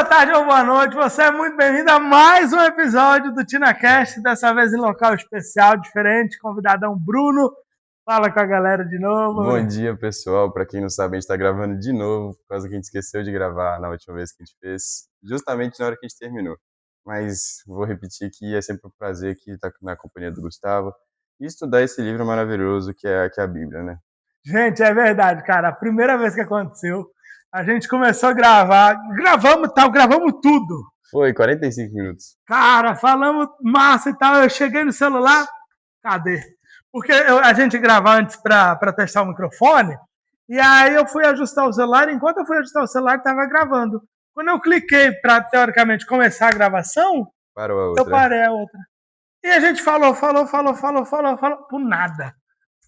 boa tarde ou boa noite, você é muito bem-vindo a mais um episódio do TinaCast, dessa vez em local especial, diferente, convidadão Bruno. Fala com a galera de novo. Bom dia, pessoal. Para quem não sabe, a gente está gravando de novo, por causa que a gente esqueceu de gravar na última vez que a gente fez, justamente na hora que a gente terminou. Mas vou repetir que é sempre um prazer aqui estar na companhia do Gustavo e estudar esse livro maravilhoso que é a Bíblia, né? Gente, é verdade, cara, a primeira vez que aconteceu, a gente começou a gravar, gravamos tudo. Foi 45 minutos. Cara, falamos massa e tal, eu cheguei no celular, cadê? Porque a gente gravava antes para testar o microfone, e aí eu fui ajustar o celular, enquanto eu fui ajustar o celular, estava gravando. Quando eu cliquei para, teoricamente, começar a gravação, Parou a outra. eu parei a outra. E a gente falou, por nada.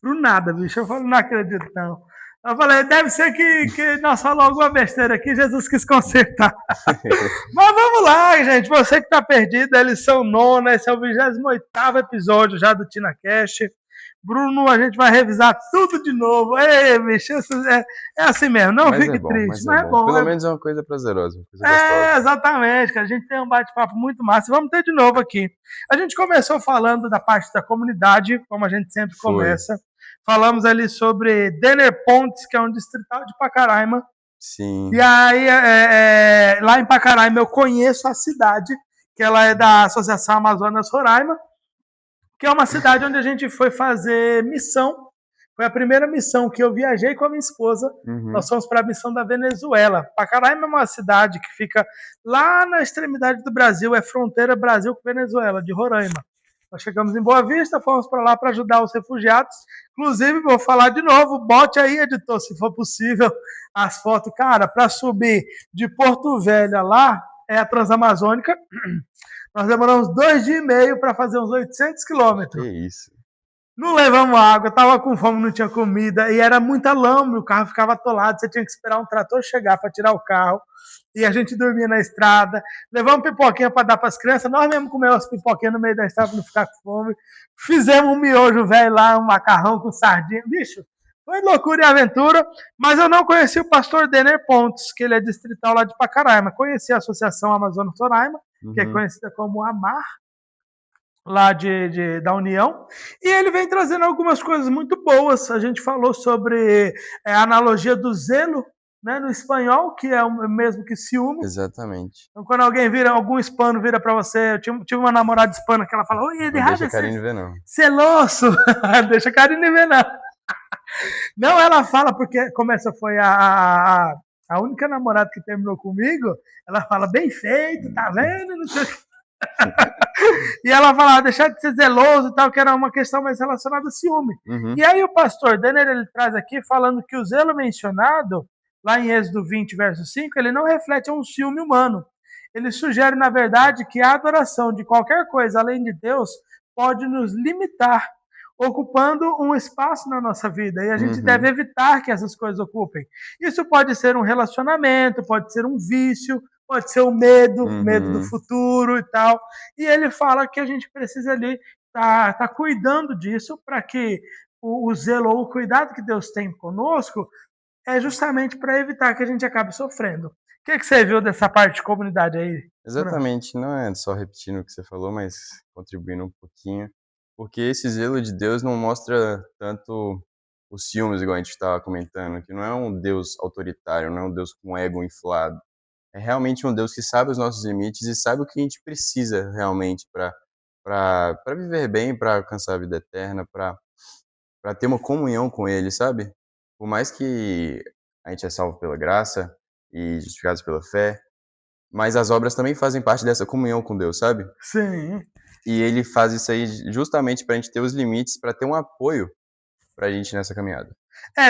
Por nada, bicho. Eu falei, não acredito, não. Eu falei, deve ser que nós falamos alguma besteira aqui, Jesus quis consertar. Mas vamos lá, gente. Você que está perdido, a lição 9, esse é o 28º episódio já do TinaCast. Bruno, a gente vai revisar tudo de novo. Ei, bicho, é assim mesmo, não Mas fique é bom, triste, mas mas é bom. Pelo menos é uma coisa prazerosa, uma coisa É, gostosa. exatamente, cara. A gente tem um bate-papo muito massa. Vamos ter de novo aqui. A gente começou falando da parte da comunidade, como a gente sempre começa. Falamos ali sobre Denner Pontes, que é um distrital de Pacaraima. Sim. E aí, lá em Pacaraima, eu conheço a cidade, que ela é da Associação Amazonas Roraima, que é uma cidade onde a gente foi fazer missão. Foi a primeira missão que eu viajei com a minha esposa. Nós fomos para a missão da Venezuela. Pacaraima é uma cidade que fica lá na extremidade do Brasil, é fronteira Brasil com Venezuela, de Roraima. Nós chegamos em Boa Vista, fomos para lá para ajudar os refugiados. Inclusive, vou falar de novo, bote aí, editor, se for possível, as fotos. Cara, para subir de Porto Velho lá, é a Transamazônica. Nós demoramos 2 dias e meio para fazer uns 800 quilômetros. Que isso. Não levamos água, tava com fome, não tinha comida, e era muita lama, o carro ficava atolado, você tinha que esperar um trator chegar para tirar o carro, e a gente dormia na estrada, levamos pipoquinha para dar para as crianças, nós mesmo comemos as pipoquinhas no meio da estrada para não ficar com fome, fizemos um miojo velho lá, um macarrão com sardinha, bicho, foi loucura e aventura, mas eu não conheci o pastor Denner Pontes, que ele é distrital lá de Pacaraima, conheci a Associação Amazonas Roraima, que é conhecida como AMAR, lá da União, e ele vem trazendo algumas coisas muito boas. A gente falou sobre a analogia do zelo, né, no espanhol, que é o mesmo que ciúme. Exatamente. Então, quando algum hispano vira para você, eu tive uma namorada hispana que ela fala, oi, Não deixa a Karine ver, não. Celoso, deixa a Karine ver, não. Não, ela fala, porque como essa foi a única namorada que terminou comigo, ela fala, bem feito, tá vendo? Não sei o que. E ela falava, deixar de ser zeloso e tal, que era uma questão mais relacionada a ciúme. E aí o pastor Denner, ele traz aqui falando que o zelo mencionado, lá em Êxodo 20, verso 5, ele não reflete um ciúme humano. Ele sugere, na verdade, que a adoração de qualquer coisa além de Deus pode nos limitar, ocupando um espaço na nossa vida. E a gente deve evitar que essas coisas ocupem. Isso pode ser um relacionamento, pode ser um vício, pode ser o medo do futuro e tal. E ele fala que a gente precisa ali tá cuidando disso para que o zelo ou o cuidado que Deus tem conosco é justamente para evitar que a gente acabe sofrendo. O que você viu dessa parte de comunidade aí? Exatamente, não é só repetindo o que você falou, mas contribuindo um pouquinho, porque esse zelo de Deus não mostra tanto os ciúmes, igual a gente estava comentando, que não é um Deus autoritário, não é um Deus com ego inflado. É realmente um Deus que sabe os nossos limites e sabe o que a gente precisa realmente para viver bem, para alcançar a vida eterna, para ter uma comunhão com Ele, sabe? Por mais que a gente é salvo pela graça e justificados pela fé, mas as obras também fazem parte dessa comunhão com Deus, sabe? Sim. E Ele faz isso aí justamente para a gente ter os limites, para ter um apoio para a gente nessa caminhada.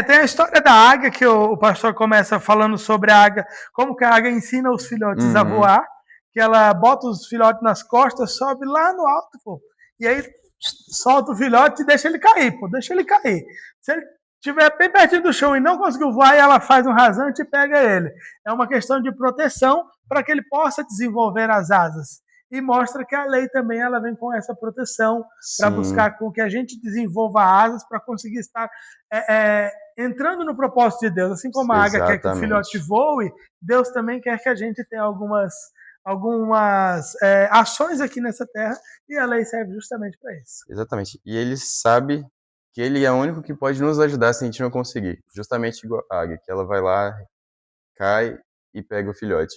Tem a história da águia, que o pastor começa falando sobre a águia, como que a águia ensina os filhotes a voar, que ela bota os filhotes nas costas, sobe lá no alto, pô, e aí solta o filhote e deixa ele cair, pô, deixa ele cair. Se ele estiver bem pertinho do chão e não conseguiu voar, ela faz um rasante e pega ele. É uma questão de proteção para que ele possa desenvolver as asas. e mostra que a lei também ela vem com essa proteção para Sim, buscar com que a gente desenvolva asas para conseguir estar entrando no propósito de Deus. Assim como a águia quer que o filhote exatamente. voe, Deus também quer que a gente tenha algumas ações aqui nessa terra e a lei serve justamente para isso. Exatamente. E ele sabe que ele é o único que pode nos ajudar se a gente não conseguir. Justamente igual a águia, que ela vai lá, cai e pega o filhote.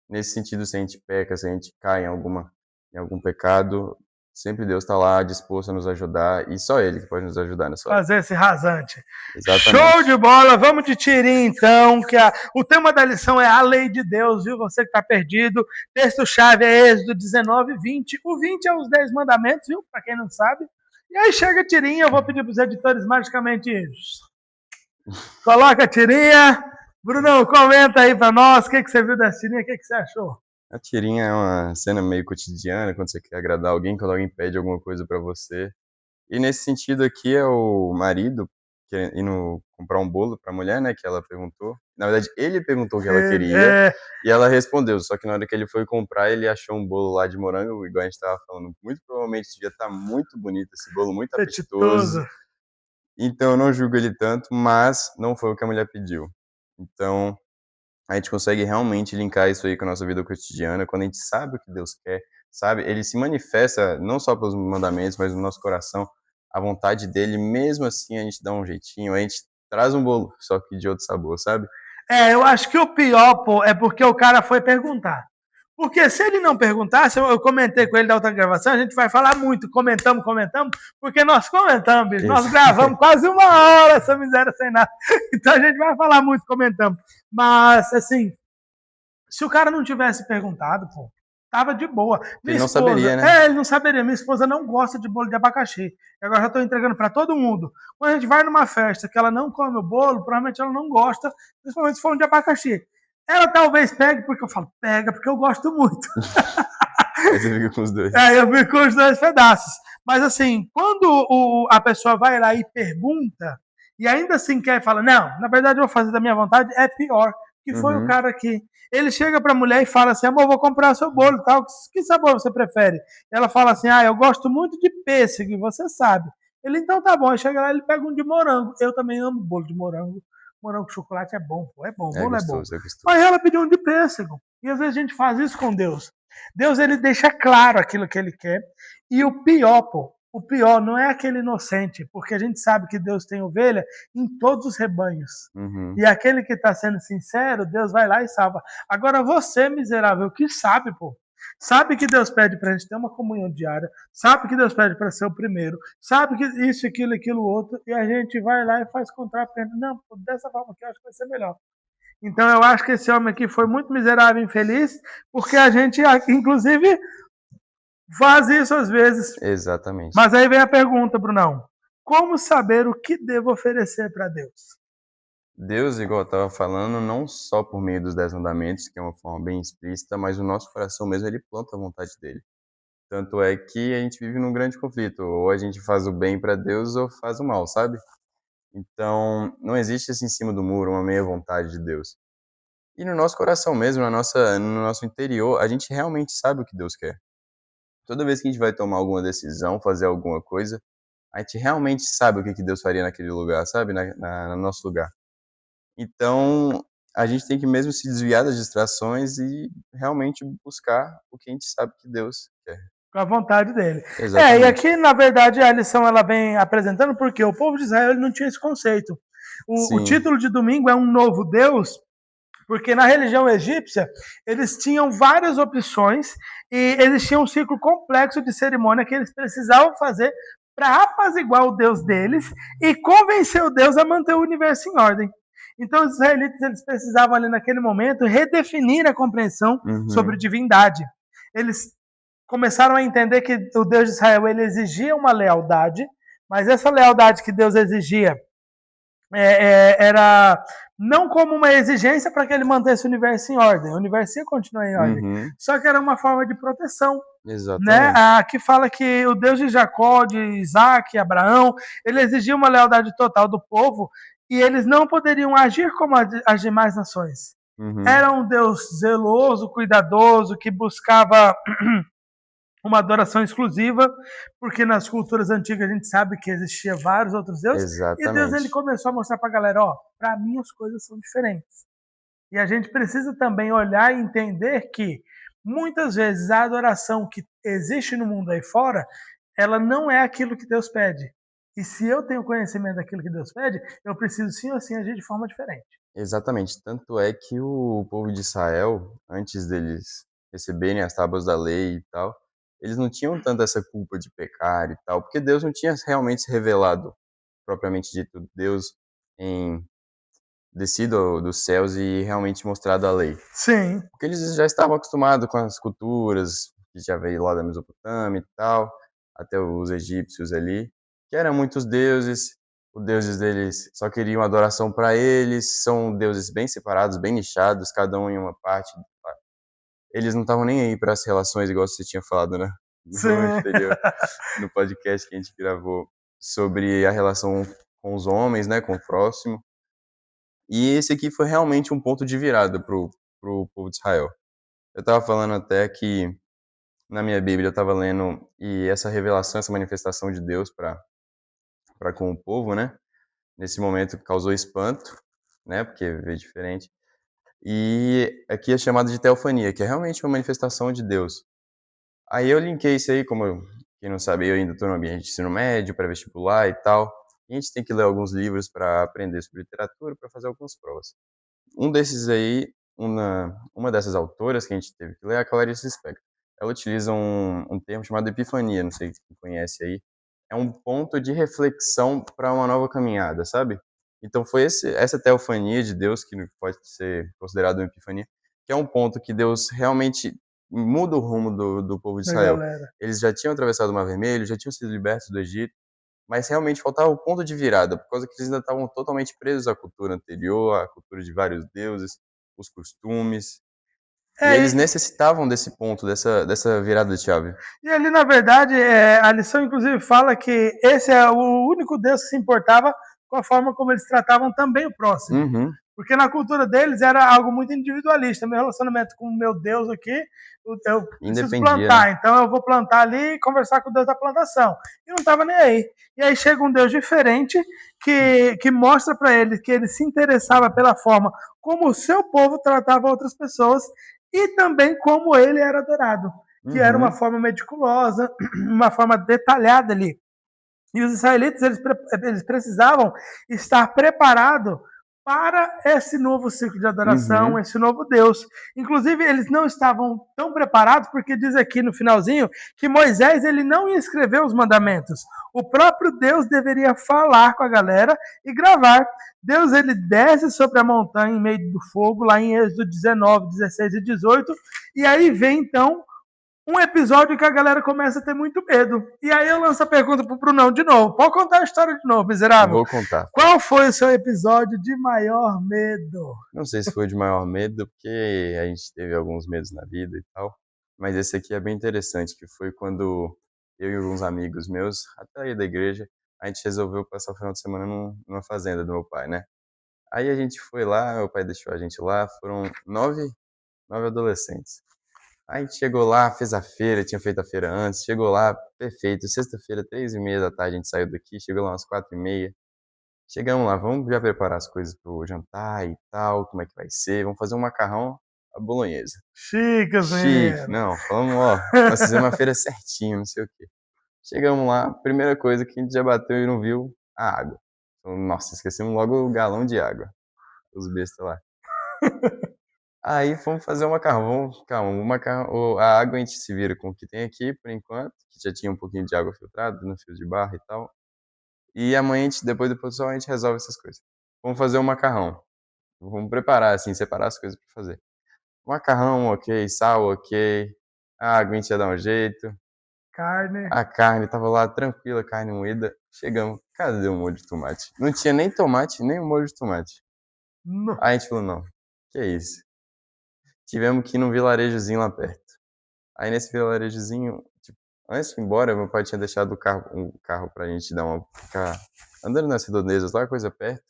Nesse sentido, se a gente peca, se a gente cai em algum pecado, sempre Deus está lá disposto a nos ajudar e só Ele que pode nos ajudar nessa hora. Fazer esse rasante. Show de Exatamente. bola! Vamos de tirinho então, que o tema da lição é a lei de Deus, viu? Você que está perdido. Texto-chave é Êxodo 19, 20. O 20 é os 10 mandamentos, viu? Para quem não sabe. E aí chega a tirinha, eu vou pedir para os editores magicamente coloca a tirinha. Brunão, comenta aí para nós o que você viu dessa tirinha, o que você achou? A tirinha é uma cena meio cotidiana, quando você quer agradar alguém, quando alguém pede alguma coisa pra você. E nesse sentido aqui é o marido indo comprar um bolo pra mulher, né, que ela perguntou. Na verdade, ele perguntou o que ela queria É, e ela respondeu, só que na hora que ele foi comprar, ele achou um bolo lá de morango, igual a gente estava falando, muito provavelmente devia estar muito bonito esse bolo, muito apetitoso. apetitoso. Então eu não julgo ele tanto, mas não foi o que a mulher pediu. Então, a gente consegue realmente linkar isso aí com a nossa vida cotidiana, quando a gente sabe o que Deus quer, sabe? Ele se manifesta não só pelos mandamentos, mas no nosso coração, a vontade dele, mesmo assim a gente dá um jeitinho, a gente traz um bolo, só que de outro sabor, sabe? Eu acho que o pior, pô, é porque o cara foi perguntar. Porque se ele não perguntasse, eu comentei com ele da outra gravação, a gente vai falar muito, comentamos, porque nós comentamos, bicho, nós Ex- gravamos quase 1 hora essa miséria sem nada. Então a gente vai falar muito, comentamos. Mas, assim, se o cara não tivesse perguntado, pô, tava de boa. Minha Ele não saberia, esposa, né? ele não saberia. Minha esposa não gosta de bolo de abacaxi. E agora já estou entregando para todo mundo. Quando a gente vai numa festa que ela não come o bolo, provavelmente ela não gosta, principalmente se for um de abacaxi. Ela talvez pegue, porque eu falo, pega, porque eu gosto muito. Aí você fica com os dois. Aí eu fico com os 2 pedaços. Mas assim, quando a pessoa vai lá e pergunta, e ainda assim quer e fala, não, na verdade eu vou fazer da minha vontade, é pior. Que foi o Uhum. cara aqui. Ele chega pra mulher e fala assim, amor, vou comprar seu bolo e tal. Que sabor você prefere? Ela fala assim, eu gosto muito de pêssego, você sabe. Ele, então tá bom. Aí chega lá, ele pega um de morango. Eu também amo bolo de morango. Morango com chocolate é bom, pô, é bom, o É bolo é bom. gostoso, é gostoso. Aí ela pediu um de pêssego. E às vezes a gente faz isso com Deus. Deus, ele deixa claro aquilo que ele quer. E o pior, pô, o pior não é aquele inocente, porque a gente sabe que Deus tem ovelha em todos os rebanhos. Uhum. E aquele que está sendo sincero, Deus vai lá e salva. Agora você, miserável, que sabe, pô. Sabe que Deus pede para a gente ter uma comunhão diária, sabe que Deus pede para ser o primeiro, sabe que isso, aquilo, outro, e a gente vai lá e faz contrapé. Não, pô, dessa forma aqui eu acho que vai ser melhor. Então eu acho que esse homem aqui foi muito miserável e infeliz, porque a gente, inclusive, faz isso às vezes. Exatamente. Mas aí vem a pergunta, Brunão. Como saber o que devo oferecer para Deus? Deus, igual eu estava falando, não só por meio dos 10 mandamentos, que é uma forma bem explícita, mas o nosso coração mesmo, ele planta a vontade dele. Tanto é que a gente vive num grande conflito, ou a gente faz o bem para Deus ou faz o mal, sabe? Então, não existe assim em cima do muro uma meia vontade de Deus. E no nosso coração mesmo, no nosso interior, a gente realmente sabe o que Deus quer. Toda vez que a gente vai tomar alguma decisão, fazer alguma coisa, a gente realmente sabe o que que Deus faria naquele lugar, sabe? No nosso lugar. Então, a gente tem que mesmo se desviar das distrações e realmente buscar o que a gente sabe que Deus quer. Com a vontade dele. E Exatamente. aqui, na verdade, a lição ela vem apresentando porque o povo de Israel ele não tinha esse conceito. O Sim. título de domingo é um novo Deus, porque na religião egípcia eles tinham várias opções e existia um ciclo complexo de cerimônia que eles precisavam fazer para apaziguar o Deus deles e convencer o Deus a manter o universo em ordem. Então os israelitas eles precisavam ali naquele momento redefinir a compreensão sobre Uhum. divindade. Eles começaram a entender que o Deus de Israel ele exigia uma lealdade, mas essa lealdade que Deus exigia era não como uma exigência para que ele mantesse o universo em ordem. O universo ia continuar em ordem. Uhum. Só que era uma forma de proteção. Né? Exatamente. Aqui fala que o Deus de Jacó, de Isaac, Abraão, ele exigia uma lealdade total do povo e eles não poderiam agir como as demais nações. Uhum. Era um Deus zeloso, cuidadoso, que buscava uma adoração exclusiva, porque nas culturas antigas a gente sabe que existia vários outros deuses, e Deus ele Exatamente. começou a mostrar para a galera, ó, para mim as coisas são diferentes. E a gente precisa também olhar e entender que muitas vezes a adoração que existe no mundo aí fora, ela não é aquilo que Deus pede. E se eu tenho conhecimento daquilo que Deus pede, eu preciso sim ou sim agir de forma diferente. Exatamente. Tanto é que o povo de Israel, antes deles receberem as tábuas da lei e tal, eles não tinham tanto essa culpa de pecar e tal, porque Deus não tinha realmente se revelado, propriamente dito, Deus em descido dos céus e realmente mostrado a lei. Sim. Porque eles já estavam acostumados com as culturas, que já veio lá da Mesopotâmia e tal, até os egípcios ali, que eram muitos deuses, os deuses deles só queriam adoração para eles, são deuses bem separados, bem nichados, cada um em uma parte. Eles não estavam nem aí para as relações, igual você tinha falado, né? No Sim. anterior, no podcast que a gente gravou sobre a relação com os homens, né, com o próximo. E esse aqui foi realmente um ponto de virada pro povo de Israel. Eu estava falando até que na minha Bíblia eu estava lendo e essa revelação, essa manifestação de Deus para com o povo, né? Nesse momento causou espanto, né? Porque veio diferente. E aqui é chamado de teofania, que é realmente uma manifestação de Deus. Aí eu linkei isso aí, quem não sabe, eu ainda estou no ambiente de ensino médio, pré-vestibular e tal. E a gente tem que ler alguns livros para aprender sobre literatura, para fazer algumas provas. Um desses aí, uma dessas autoras que a gente teve que ler é a Clarice Lispector. Ela utiliza um termo chamado epifania, não sei se você conhece aí. É um ponto de reflexão para uma nova caminhada, sabe? Então foi essa teofania de Deus, que pode ser considerado uma epifania, que é um ponto que Deus realmente muda o rumo do povo de Da Israel. galera. Eles já tinham atravessado o Mar Vermelho, já tinham sido libertos do Egito, mas realmente faltava o ponto de virada, por causa que eles ainda estavam totalmente presos à cultura anterior, à cultura de vários deuses, os costumes, e É, eles necessitavam desse ponto, dessa virada de chave. e ali, na verdade, a lição, inclusive, fala que esse é o único Deus que se importava com a forma como eles tratavam também o próximo. Uhum, Porque na cultura deles era algo muito individualista. Meu relacionamento com o meu Deus aqui, eu preciso independia, né? plantar, então eu vou plantar ali e conversar com o Deus da plantação. E não estava nem aí. E aí chega um Deus diferente que mostra para ele que ele se interessava pela forma como o seu povo tratava outras pessoas e também como ele era adorado, que era uma Uhum, forma meticulosa, uma forma detalhada ali. E os israelitas eles precisavam estar preparados para esse novo ciclo de adoração, uhum, esse novo Deus. Inclusive, eles não estavam tão preparados, porque diz aqui no finalzinho que Moisés ele não ia escrever os mandamentos. O próprio Deus deveria falar com a galera e gravar. Deus ele desce sobre a montanha em meio do fogo, lá em Êxodo 19, 16 e 18, e aí vem então um episódio que a galera começa a ter muito medo. E aí eu lanço a pergunta pro Brunão de novo. Pode contar a história de novo, miserável. vou contar. Qual foi o seu episódio de maior medo? Não sei se foi de maior medo, porque a gente teve alguns medos na vida e tal, mas esse aqui é bem interessante, que foi quando eu e alguns amigos meus, até aí da igreja, a gente resolveu passar o final de semana numa fazenda do meu pai, né? Aí a gente foi lá, meu pai deixou a gente lá, foram nove adolescentes. Aí a gente chegou lá, fez a feira, tinha feito a feira antes, chegou lá, perfeito. Sexta-feira, 3h30 da tarde, a gente saiu daqui, chegou lá umas 4h30. Chegamos lá, vamos já preparar as coisas pro jantar e tal, como é que vai ser, vamos fazer um macarrão à bolonhesa. Chicas, Chique, menino. não, falamos, ó, nós fizemos uma feira certinho, não sei o quê. Chegamos lá, primeira coisa que a gente já bateu e não viu, a água. Então, nossa, esquecemos logo o galão de água, os bestas lá. Aí fomos fazer o macarrão. Calma, o macarrão, a água a gente se vira com o que tem aqui, por enquanto, que já tinha um pouquinho de água filtrada no fio de barro e tal. E amanhã, depois só a gente resolve essas coisas. Vamos fazer o macarrão. Vamos preparar, assim, separar as coisas pra fazer. Macarrão, ok. Sal, ok. A água a gente ia dar um jeito. Carne. A carne tava lá tranquila, carne moída. Chegamos, cadê o molho de tomate? Não tinha nem tomate, nem o molho de tomate. No. Aí a gente falou, não, que é isso? Tivemos que ir num vilarejozinho lá perto. Aí nesse vilarejozinho, tipo, antes de ir embora, meu pai tinha deixado um carro pra gente ficar andando nas redondezas lá, coisa perto.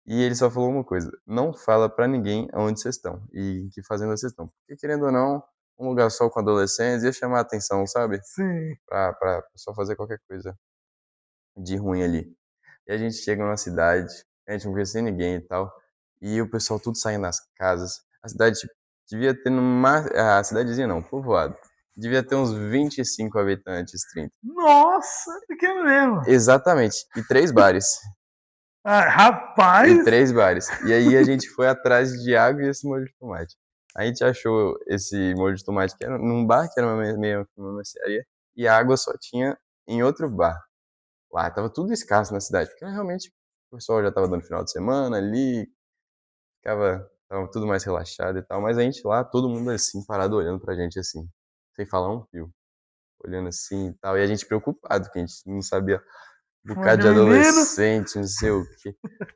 E ele só falou uma coisa: não fala pra ninguém aonde vocês estão e em que fazenda vocês estão. Porque querendo ou não, um lugar só com adolescentes, ia chamar a atenção, sabe? Sim. Pra pessoa fazer qualquer coisa de ruim ali. E a gente chega numa cidade, a gente não conhecia ninguém e tal, e o pessoal tudo saindo das casas. A cidade tipo, devia ter no máximo. A cidadezinha não, povoado. Devia ter uns 25 habitantes, 30. Nossa, pequeno mesmo. Exatamente. E 3 bares. Ah, E rapaz, 3 bares. E aí a gente foi atrás de água e esse molho de tomate. A gente achou esse molho de tomate que era num bar, que era meio que uma mercearia, e a água só tinha em outro bar. Lá tava tudo escasso na cidade, porque realmente o pessoal já tava dando final de semana ali, tava tudo mais relaxado e tal, mas a gente lá, todo mundo assim, parado olhando pra gente assim, sem falar um fio, olhando assim e tal, e a gente preocupado, que a gente não sabia, um fã bocado de de menino. adolescente, não sei o quê.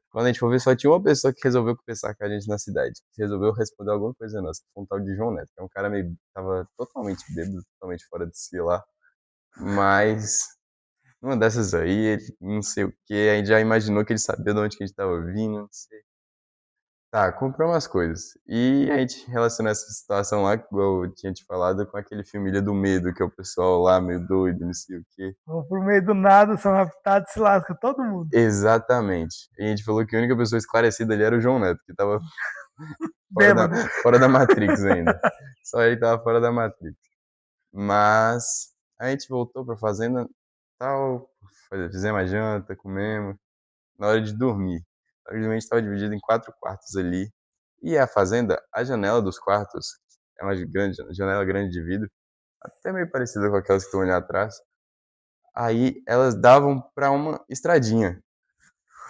Quando a gente for ver, só tinha uma pessoa que resolveu conversar com a gente na cidade, que resolveu responder alguma coisa nossa, que foi um tal de João Neto, que é um cara meio, tava totalmente bêbado, totalmente fora de si lá, mas uma dessas aí, ele não sei o que, a gente já imaginou que ele sabia de onde que a gente tava vindo, não sei. Tá, comprou umas coisas. E a gente relaciona essa situação lá, igual eu tinha te falado, com aquele filme Ilha do Medo, que é o pessoal lá meio doido, não sei o quê. Vão pro meio do nada, são raptados, se lasca todo mundo. Exatamente. E a gente falou que a única pessoa esclarecida ali era o João Neto, que tava fora da, Bêbado. fora da Matrix ainda. Só ele tava fora da Matrix. Mas a gente voltou pra fazenda, tal, fizemos a janta, comemos. Na hora de dormir. A hora de dormir a gente estava dividido em 4 quartos ali. E a fazenda, a janela dos quartos, é uma grande, janela grande de vidro, até meio parecida com aquelas que estão ali atrás. Aí elas davam pra uma estradinha.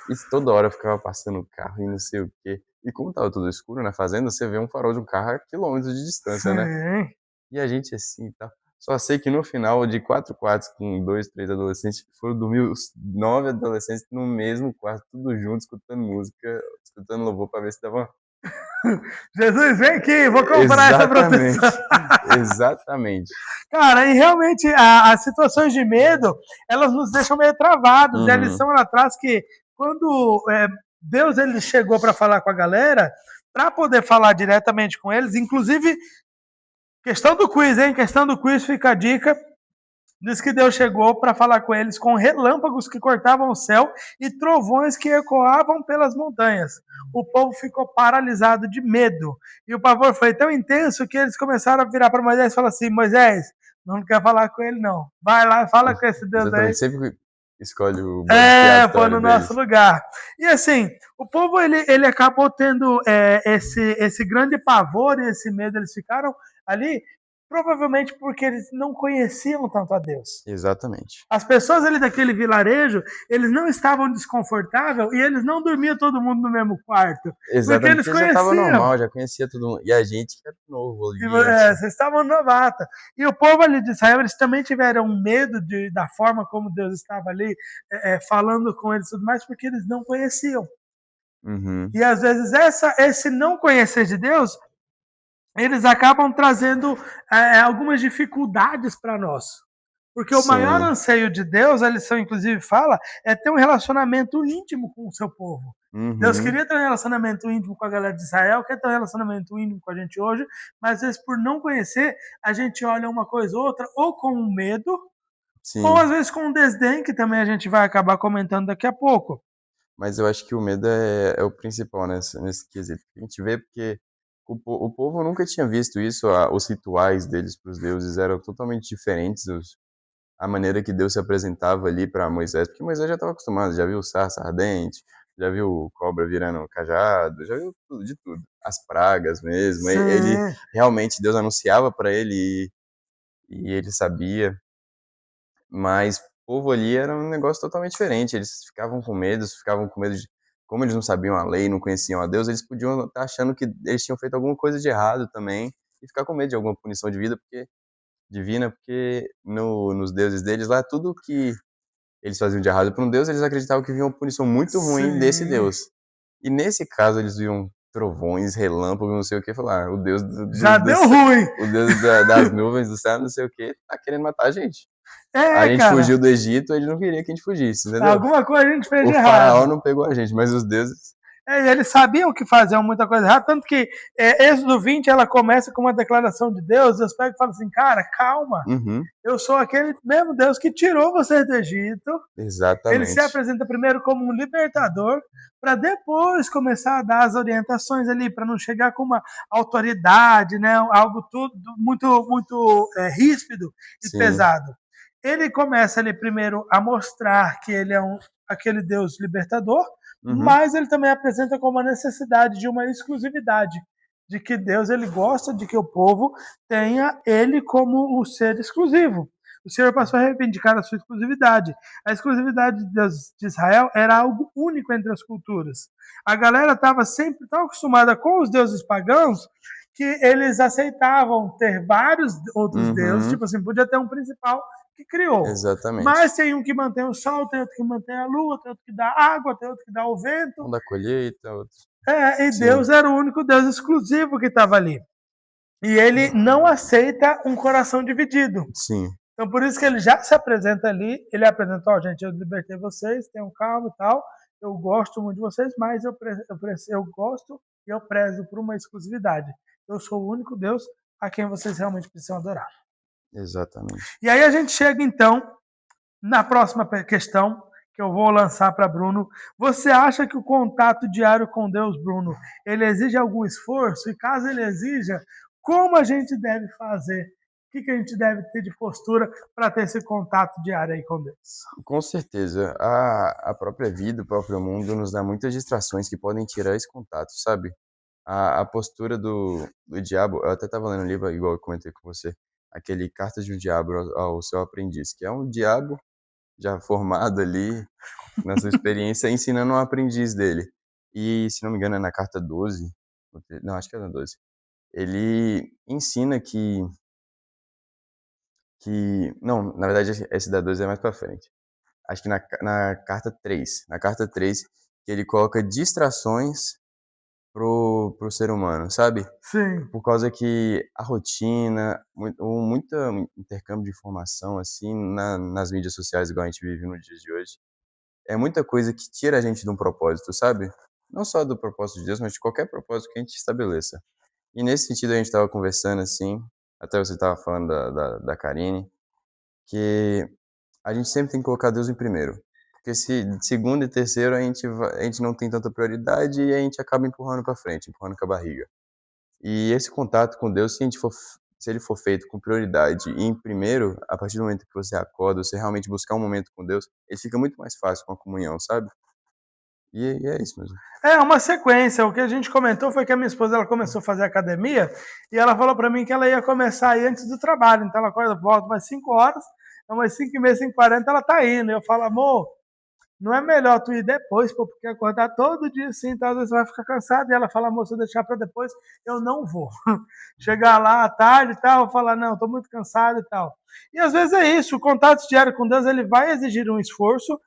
E toda hora ficava passando carro e não sei o quê. E como tava tudo escuro na fazenda, você vê um farol de um carro a quilômetros de distância, né? Sim. E a gente assim e tal. Só sei que no final de 4 quartos com 2, 3 adolescentes, foram dormir os 9 adolescentes no mesmo quarto, tudo junto, escutando música, escutando louvor pra ver se dava. Jesus, vem aqui, vou comprar essa proteção. Exatamente. Exatamente. Cara, e realmente as situações de medo, elas nos deixam meio travados. E a Uhum. lição lá atrás que quando Deus ele chegou para falar com a galera, para poder falar diretamente com eles, inclusive questão do quiz, hein? Questão do quiz, fica a dica. Diz que Deus chegou para falar com eles com relâmpagos que cortavam o céu e trovões que ecoavam pelas montanhas. O povo ficou paralisado de medo. E o pavor foi tão intenso que eles começaram a virar para Moisés e falar assim: Moisés, não quer falar com ele, não. Vai lá, fala com esse Deus aí. Exatamente. Sempre escolhe o bode expiatório No deles. nosso lugar. E assim, o povo ele acabou tendo esse grande pavor e esse medo, eles ficaram ali, provavelmente porque eles não conheciam tanto a Deus. Exatamente. As pessoas ali daquele vilarejo, eles não estavam desconfortáveis e eles não dormiam todo mundo no mesmo quarto. Porque Exatamente, eles porque já tava conheciam. normal, já conhecia todo mundo. E a gente que era novo E, ali, assim. vocês estavam novata. E o povo ali de Israel, eles também tiveram medo da forma como Deus estava ali falando com eles e tudo mais, porque eles não conheciam. Uhum. E às vezes esse não conhecer de Deus, eles acabam trazendo algumas dificuldades para nós. Porque o maior Sim. anseio de Deus, a lição inclusive fala, é ter um relacionamento íntimo com o seu povo. Deus Uhum. queria ter um relacionamento íntimo com a galera de Israel, quer ter um relacionamento íntimo com a gente hoje, mas às vezes por não conhecer, a gente olha uma coisa ou outra, ou com medo, ou Sim. às vezes com desdém, que também a gente vai acabar comentando daqui a pouco. Mas eu acho que o medo é o principal nesse quesito. A gente vê porque o povo nunca tinha visto isso, os rituais deles para os deuses eram totalmente diferentes, a maneira que Deus se apresentava ali para Moisés, porque Moisés já estava acostumado, já viu sarça ardente, já viu cobra virando cajado, já viu tudo, de tudo. As pragas mesmo, ele Sim, realmente, Deus anunciava para ele e ele sabia, mas o povo ali era um negócio totalmente diferente. Eles ficavam com medo de. Como eles não sabiam a lei, não conheciam a Deus, eles podiam estar achando que eles tinham feito alguma coisa de errado também e ficar com medo de alguma punição de vida, divina, porque nos deuses deles lá, tudo que eles faziam de errado para um deus, eles acreditavam que vinha uma punição muito ruim desse sim. deus. E nesse caso, eles viam trovões, relâmpagos, não sei o que, falar, o deus Já deu ruim. o deus das nuvens do céu, não sei o que, tá querendo matar a gente. A gente Cara, fugiu do Egito, ele não queria que a gente fugisse, entendeu? alguma coisa a gente fez O de faraó errado. não pegou a gente, mas os deuses. Eles sabiam que faziam muita coisa errada, tanto que Êxodo 20 ela começa com uma declaração de Deus. Deus pega e fala assim, cara, calma, Uhum, eu sou aquele mesmo Deus que tirou vocês do Egito. Ele se exatamente. apresenta primeiro como um libertador, para depois começar a dar as orientações ali, para não chegar com uma autoridade, né? Algo tudo muito ríspido e Sim. pesado. Ele começa ali primeiro a mostrar que ele é aquele Deus libertador, Uhum, mas ele também apresenta como a necessidade de uma exclusividade, de que Deus ele gosta de que o povo tenha ele como o ser exclusivo. O Senhor passou a reivindicar a sua exclusividade. A exclusividade de Deus de Israel era algo único entre as culturas. A galera estava sempre tão acostumada com os deuses pagãos que eles aceitavam ter vários outros deuses, uhum, tipo assim, podia ter um principal que criou. exatamente. Mas tem um que mantém o sol, tem outro que mantém a lua, tem outro que dá água, tem outro que dá o vento. Um da colheita, outro. E Sim, Deus era o único Deus exclusivo que estava ali. E ele não aceita um coração dividido. sim, Então, por isso que ele já se apresenta ali. Ele apresenta, ó, gente, eu libertei vocês, tenham calma e tal. Eu gosto muito de vocês, mas eu gosto e eu prezo por uma exclusividade. Eu sou o único Deus a quem vocês realmente precisam adorar. exatamente. E aí a gente chega, então, na próxima questão que eu vou lançar para Bruno. Você acha que o contato diário com Deus, Bruno, ele exige algum esforço? E caso ele exija, como a gente deve fazer? O que a gente deve ter de postura para ter esse contato diário aí com Deus? Com certeza, a própria vida, o próprio mundo nos dá muitas distrações que podem tirar esse contato, sabe? A postura do diabo, eu até estava lendo um livro, igual eu comentei com você, aquele Cartas de um Diabo ao Seu Aprendiz, que é um diabo já formado ali na sua experiência, ensinando um aprendiz dele. E, se não me engano, é na carta 12, não, acho que é na 12. Ele ensina não, na verdade esse da 12 é mais pra frente. Acho que na carta 3, que ele coloca distrações pro ser humano, sabe? Sim, Por causa que a rotina, muito intercâmbio de informação, assim, nas mídias sociais, igual a gente vive no dia de hoje, é muita coisa que tira a gente de um propósito, sabe? Não só do propósito de Deus, mas de qualquer propósito que a gente estabeleça. E nesse sentido a gente estava conversando, assim, até você estava falando da Karine, que a gente sempre tem que colocar Deus em primeiro. Porque se segundo e terceiro a gente não tem tanta prioridade e a gente acaba empurrando para frente, empurrando com a barriga. E esse contato com Deus, se ele for feito com prioridade e em primeiro, a partir do momento que você acorda, você realmente buscar um momento com Deus, ele fica muito mais fácil com a comunhão, sabe? E é isso mesmo. é uma sequência. O que a gente comentou foi que a minha esposa ela começou a fazer academia e ela falou para mim que ela ia começar aí antes do trabalho. Então ela acorda, volta mais 5 horas, então umas 5h30, 5h40 ela tá indo. Eu falo, amor, não é melhor tu ir depois, pô, porque acordar todo dia assim, então às vezes você vai ficar cansado. E ela fala, amor, se eu deixar para depois, eu não vou. Chegar lá à tarde e tal, eu falar, não, tô muito cansado e tal. E às vezes é isso, o contato diário com Deus, ele vai exigir um esforço,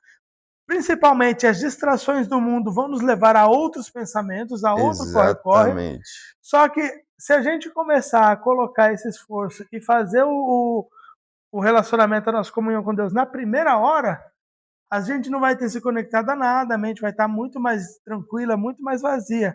principalmente as distrações do mundo vão nos levar a outros pensamentos, a outro corre-corre. Exatamente. Só que se a gente começar a colocar esse esforço e fazer o relacionamento, a nossa comunhão com Deus na primeira hora, a gente não vai ter se conectado a nada, a mente vai estar muito mais tranquila, muito mais vazia.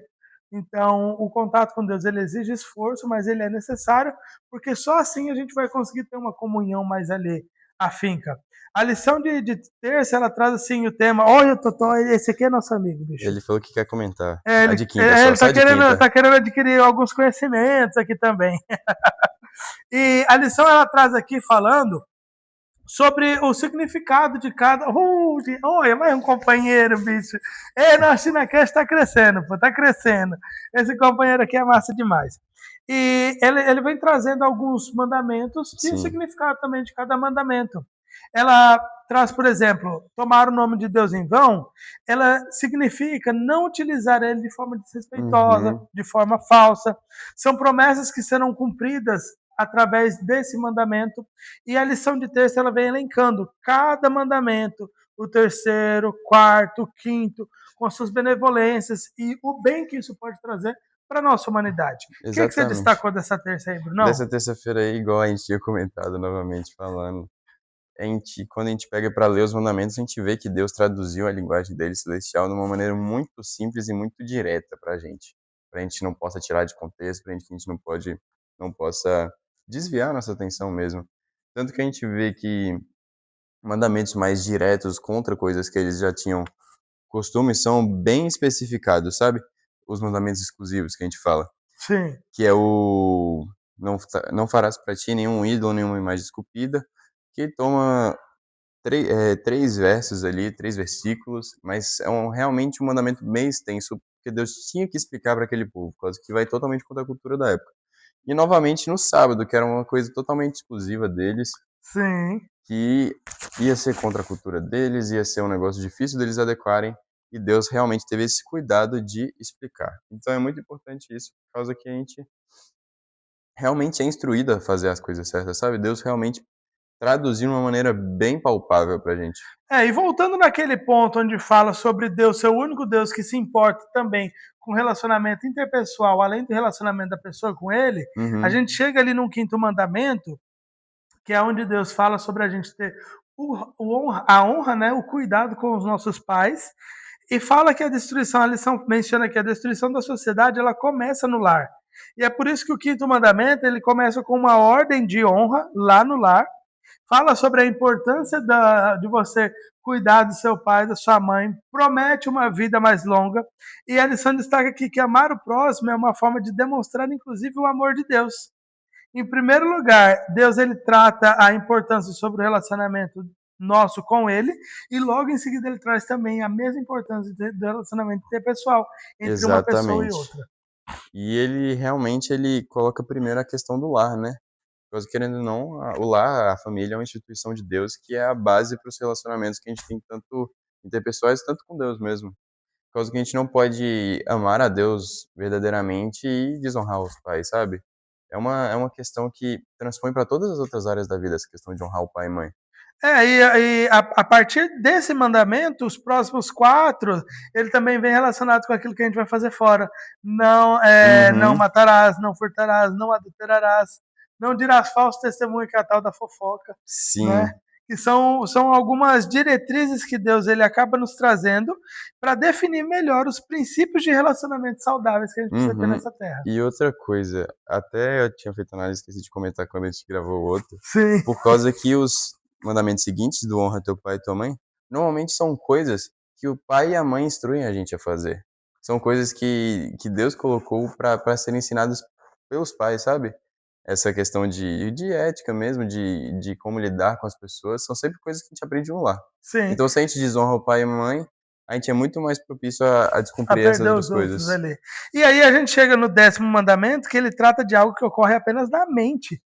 Então, o contato com Deus ele exige esforço, mas ele é necessário, porque só assim a gente vai conseguir ter uma comunhão mais ali afinca. A lição de terça, ela traz assim o tema. Olha, Totó, esse aqui é nosso amigo, bicho. Ele falou que quer comentar. É, A ele, de quinta só, ele só a de quinta. tá querendo adquirir alguns conhecimentos aqui também. E a lição ela traz aqui falando sobre o significado de cada. Olha, mais um companheiro, bicho. Nosso ChinaCast está crescendo, pô, tá crescendo. Esse companheiro aqui é massa demais. E ele vem trazendo alguns mandamentos e o Sim. significado também de cada mandamento. Ela traz, por exemplo, tomar o nome de Deus em vão, ela significa não utilizar ele de forma desrespeitosa, Uhum. de forma falsa. São promessas que serão cumpridas através desse mandamento. E a lição de terça ela vem elencando cada mandamento, o terceiro, quarto, quinto, com suas benevolências e o bem que isso pode trazer para a nossa humanidade. O que você Exatamente. destacou dessa terça aí, Brunão? Dessa terça-feira aí, igual a gente tinha comentado novamente falando. quando a gente pega para ler os mandamentos, a gente vê que Deus traduziu a linguagem dele celestial de uma maneira muito simples e muito direta pra gente não possa tirar de contexto, pra gente que a gente não possa desviar nossa atenção mesmo. Tanto que a gente vê que mandamentos mais diretos contra coisas que eles já tinham costumes são bem especificados, sabe? Os mandamentos exclusivos que a gente fala, Sim, que é o não farás para ti nenhum ídolo, nenhuma imagem esculpida, que toma três versos ali, três versículos, mas é realmente um mandamento bem extenso, porque Deus tinha que explicar para aquele povo, por causa que vai totalmente contra a cultura da época. E novamente no sábado, que era uma coisa totalmente exclusiva deles, sim. que ia ser contra a cultura deles, ia ser um negócio difícil deles adequarem, e Deus realmente teve esse cuidado de explicar. Então é muito importante isso, por causa que a gente realmente é instruído a fazer as coisas certas, sabe? Deus realmente traduziu de uma maneira bem palpável pra gente. E voltando naquele ponto onde fala sobre Deus ser o único Deus que se importa também com relacionamento interpessoal, além do relacionamento da pessoa com ele, a Uhum. gente chega ali no quinto mandamento, que é onde Deus fala sobre a gente ter a honra, né, o cuidado com os nossos pais, e fala que a destruição, a lição menciona que a destruição da sociedade, ela começa no lar. E é por isso que o quinto mandamento, ele começa com uma ordem de honra lá no lar, fala sobre a importância de você cuidar do seu pai, da sua mãe, promete uma vida mais longa, e a lição destaca aqui que amar o próximo é uma forma de demonstrar, inclusive, o amor de Deus. Em primeiro lugar, Deus ele trata a importância sobre o relacionamento nosso com ele, e logo em seguida ele traz também a mesma importância do relacionamento interpessoal entre uma pessoa e Exatamente. outra. E ele realmente ele coloca primeiro a questão do lar, né? Porque querendo ou não, o lar, a família é uma instituição de Deus que é a base para os relacionamentos que a gente tem tanto interpessoais, tanto com Deus mesmo. Por causa que a gente não pode amar a Deus verdadeiramente e desonrar os pais, sabe? É uma questão que transpõe para todas as outras áreas da vida, essa questão de honrar o pai e mãe. A partir desse mandamento, os próximos quatro, ele também vem relacionado com aquilo que a gente vai fazer fora. Não Uhum, matarás, não furtarás, não adulterarás, não dirás falso testemunho, que é a tal da fofoca, né? sim, Que são algumas diretrizes que Deus ele acaba nos trazendo para definir melhor os princípios de relacionamentos saudáveis que a gente precisa ter uhum. nessa terra. E outra coisa, até eu tinha feito análise, esqueci de comentar quando a gente gravou o outro, Sim, por causa que os mandamentos seguintes do honra teu pai e tua mãe, normalmente são coisas que o pai e a mãe instruem a gente a fazer. São coisas que Deus colocou para serem ensinadas pelos pais, sabe? Essa questão de ética mesmo, de como lidar com as pessoas, são sempre coisas que a gente aprende no lar. sim. Então, se a gente desonra o pai e a mãe, a gente é muito mais propício a A descumprir essas perder outras os outros coisas. ali. E aí a gente chega no décimo mandamento, que ele trata de algo que ocorre apenas na mente.